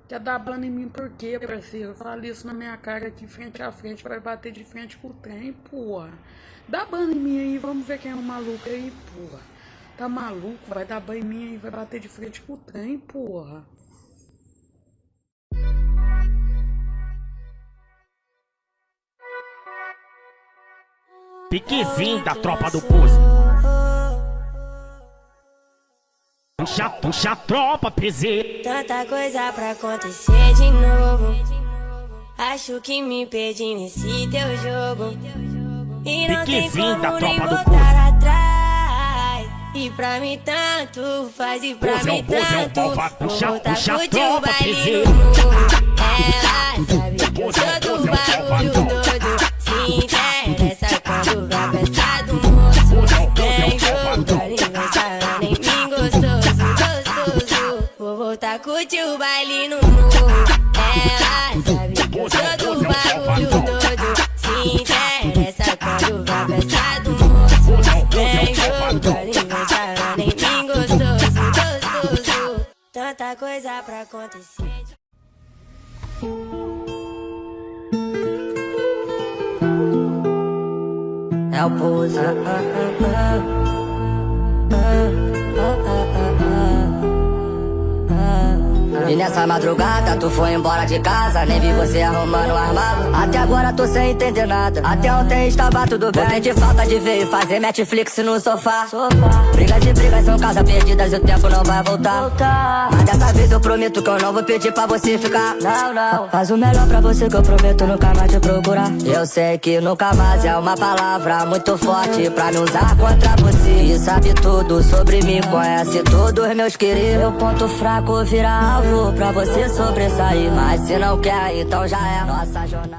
Quer dar banda em mim por quê, parceiro? Fala isso na minha cara aqui, frente a frente, pra bater de frente com o trem, porra. Dá banda em mim aí, vamos ver quem é o maluco aí, porra. Tá maluco? Vai dar banda em mim aí, vai bater de frente com o trem, porra. Piquezinho da tropa do Pose. Puxa a tropa, PZ. Tanta coisa pra acontecer de novo. Acho que me perdi nesse teu jogo. E não tem como nem voltar atrás. E pra mim tanto faz, e pra mim tanto. Vou voltar curtir o baile no morro. Ela sabe que eu sou do bagulho doido. Se interessa quando vai pensar do moço. Vem jogar aniversário, nem mim gostoso. Vou voltar a curtir o baile no morro. Ela sabe que eu sou do bagulho doido. Se interessa quando vai pensar do moço. Vem jogar aniversário, nem mim gostoso. Tanta coisa pra acontecer. É o Pose. E nessa madrugada tu foi embora de casa, nem vi você arrumando o armário. Até agora tô sem entender nada. Até ontem estava tudo bem. Você de falta de ver e fazer Netflix no sofá. Brigas e brigas são casas perdidas e o tempo não vai voltar. Mas dessa vez eu prometo que eu não vou pedir pra você ficar. Não. Faz o melhor pra você que eu prometo nunca mais te procurar. Eu sei que nunca mais é uma palavra muito forte pra me usar contra você. E sabe tudo sobre mim, conhece todos meus queridos. Meu ponto fraco vira alvo pra você sobressair. Mas se não quer, então já é nossa jornada.